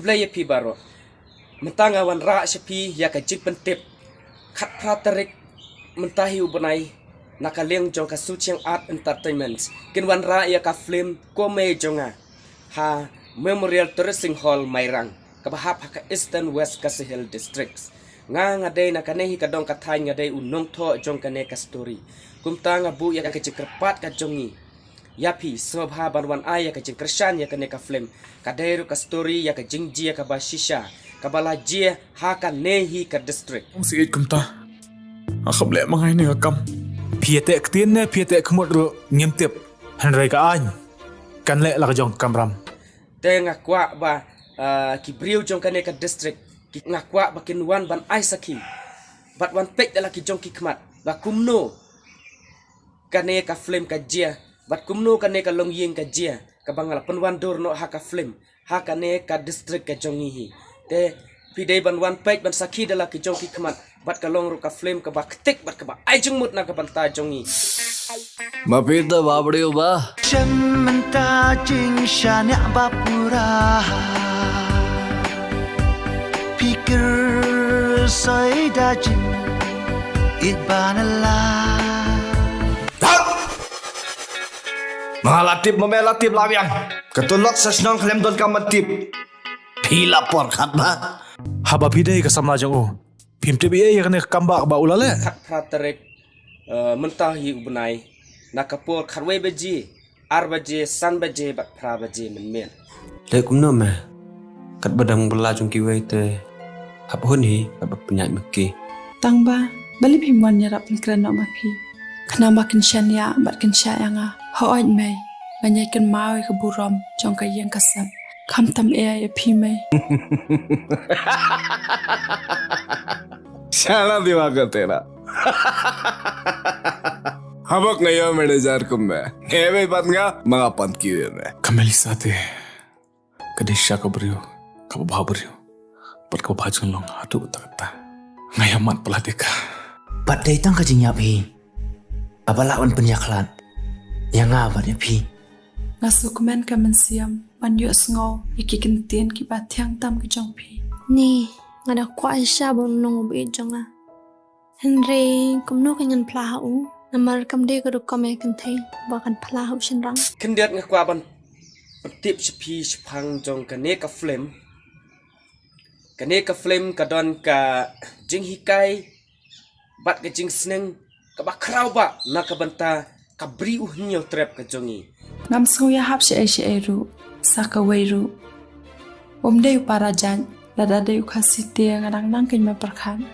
keblaya pi baro mentanga wan ra shapi ya ka jik pentip khat pratarik mentahi ubanai nakaleng jong ka suchiang art entertainment kin wan ra ya ka film kome jonga ha memorial tourism hall mairang kabahap ka eastern west kasihil districts nga day nakanehi kadong kathay nga day unong tho jong kane ka story kumta nga bu ya ka jikrpat ka jongi yapi sobha banwan aya ka jingkrshan ya kane ka film kadero ka story ya ka jingji ka bashisha kabala jia ha ka nehi ka district sige kumta akable mga ini akam phiate ktien ne phiate khmot ro ngimtep hanrai ka an kan le la jong kamram te nga kwa ba ki briu jong kane ka district ki nga kwa ba kinwan ban ai saki bat wan pek dala ki jong ki khmat ba kumno kane ka film ka jia bat kumno kane ka long ying ka jia ka bangala penwan dor no ha ka film ha kane ka district ka jongi hi te pidei ban wan pek ban saki dala ki jong ki khmat bat ka long ro ka film ka ba ktik bat ka ba ai jung mut na ka banta jongi mapita babde ba Cementa jing shanya bapura pikir sai da jing itbanala mga latip memelatip lawyang ketulok sa senang klem don kamatip pila por khat ba haba pidei ka samla jong o phimte bi e kane kamba ba ulale khat pratarik mentahi ubanai nakapur kharwe beji arbaje san baje bat pra baje men le kumno ma kat badang bela jong kiwei te hap hun hi hap penyai meki tangba bali phimwan yarap pikran no mapi khna makin shanya bat kin shayanga hoaj mai banyai kan mawi ka buram jong ka yang kasam kham tam e phi mai salah dimakan tera habak ngayon manager ko me hebe bat nga mga pankiwe me kameli sate kadisha ka brio ka ba brio pat ka bhajun long atu takta ngayamat pelatika Padai tang ka jing yapi abalawan penyaklan yang apa dia pi ngasukmen ka mensiam man yu sngo ikikin tien ki batyang tam ki jong phi Ni, ngada kwa isya bon nong be jonga. Henry kumno kanyan plahu, namar kam de ko kam e kan thai, ba kan plahu shin rang. kendiat nga kwa ban tip shapi shpang jong kane ka film ka don ka jing hikai bat ka jing sneng ka ba kraw ba na ka banta ka bri uhnyo trap ka jongi ngam sngo ya hap she ru saka weiru omde parajan lada de khasite ngarang nang kin ma perkhan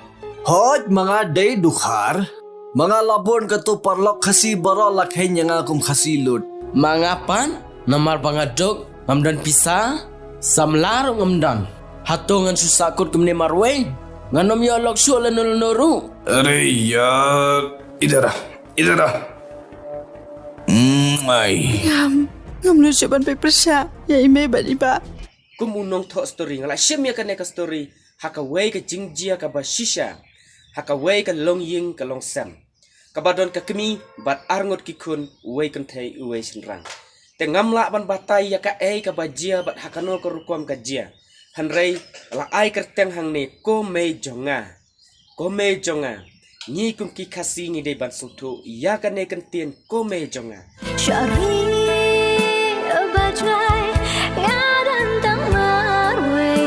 hoj mga day dukhar mga labon katu parlok khasi baro lakhay nga kum khasi lut Mga pan, namar pangadok, ngamdan pisa, samlar ngamdan. Hatungan susakut kemne marwe, nganom yo lok shula nuru. अरे यार इधर आ आई ngam lu jaban pe persya ya ime ba iba kumunong tho story ngala shimya ka ne ka story haka wei ka jingjia ka ba shisha haka wei ka long ying ka long sam ka badon ka kemi bat arngot ki kun wei kan thai wei sinrang te ngamla ban batai ya ka ei ka bajia bat hakano ko rukom ka jia hanrei la ai kerteng hang ne ko me jonga ni kum ki khasi ni de ban sutu ya ka ne kan tien ko me jonga Syari bajai ngadan tang marwe.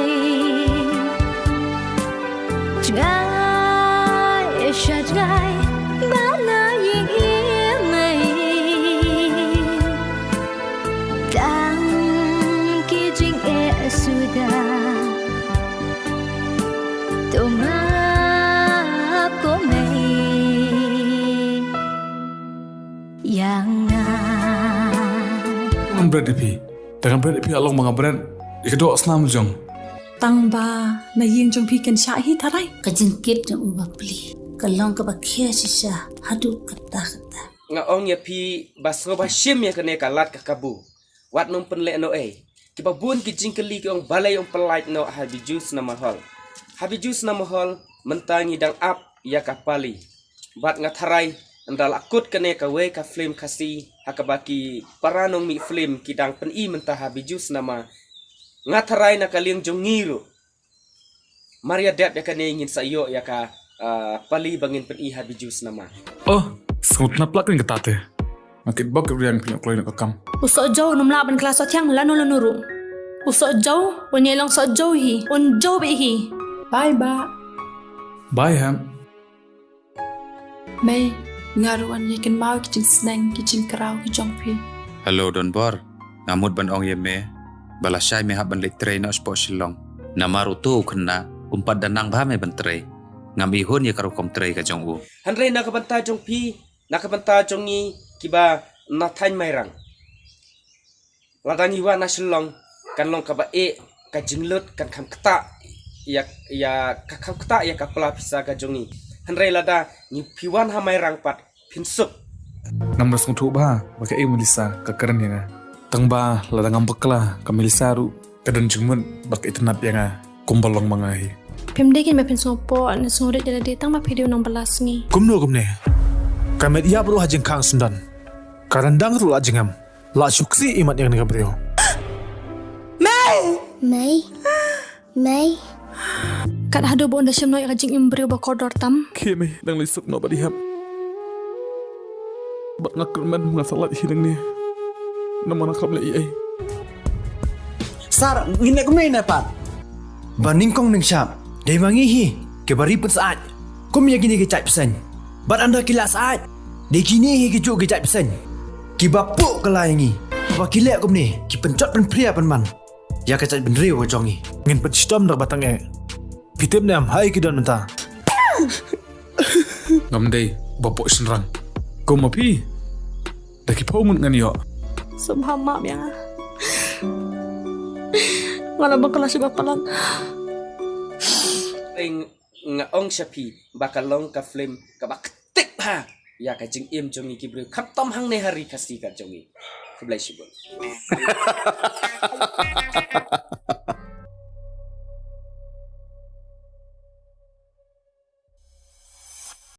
Jai syajai bana ying imai. Dan kijing sudah. Tumap ko may yang dengan bread pi along mga bread ikdo aslam jong tangba na ying jong phi kan sha hi tharai kajingkit ng ubapli kalong ka bakhiya sisa hadu kata nga ong ya pi baso ba shim ya kane kalat ka kabu wat nung penle no ki babun ki jingkeli ki ong balay ong pelait no habi juice na mahal mentangi dang ap ya kapali bat nga tharai andal akut kane ka we ka film khasi hakabaki paranong mi film kidang pen i mentah habi juice nama ngatarai na kaliang jongiru. Maria dep ya kane ingin sayo ya ka pali bangin peniha bijus nama. Oh, sangat naplak kan ketate. Nakit bak rian punya kloy nak kam. Usok jauh nom laban kelas tiang lanu lanuru. Usok jauh, wanyelong sok jauh hi, un jauh be hi. Bye ba. Bye ham. May ngaruan yakin mau kijing seneng kijing kerau kijong pi. Hello Don Bor, ngamut ban ong yeme, balasay me haban litre na sport silong. Namaru tu kena umpat danang ba me bantre. Ngamihon ya karukom tre ka jong u. Hanre nakabanta jong pi, nakabanta jong ni kiba nathain mairang. Ladang iwa na silong kan long kaba ka jinglut kan kam kata ya ka kam kata ya ka pala pisa ka jong ni. Hanre lada ni piwan ha mairang pat pinsuk. Nam ras ngutu ba, baka Melissa ka keren yang tangba ladang ambek lah ka Melissa ru kadan jumun bak itnap yang kumbalong mangahi. Pemdekin me pensopo na sungrit jada datang ma video nang belas ni. Kumno kumne. Kamet ia perlu hajeng kang sendan. Karandang tu ajengam. La suksi imat yang dengan beliau. May. Kat hado bo nda syam no ikajing imbrio ba kodor tam. Keme dang lisuk no badihap. Bak ngakul man ngasalat hidang ni. Nama nak kamle iai. Sar, ngine kumne na pat. Baning kong nang syap. Day mangihi, ke bari pun saat. Kum ya gini ke cai pesen. Bat anda kila saat. Day kini hi ke juk ke cai pesen. Ki bapuk kala yangi. Ba kilek kum ni, ki pencot pen pria pen man. Ya ke cai benriu jongi. Ngin pet stom dak batang Pitip nam hai ki don menta. Ngamdei bapok senrang. Kau mapi. Daki paumun ngan yo. Subhama yang. Ngala bakal si bapalan. Nga ong shapi bakal long ka flame ka baktik ha ya ka jing im jongi kibru khap tom hang ne hari kasi ka jongi kublai shibul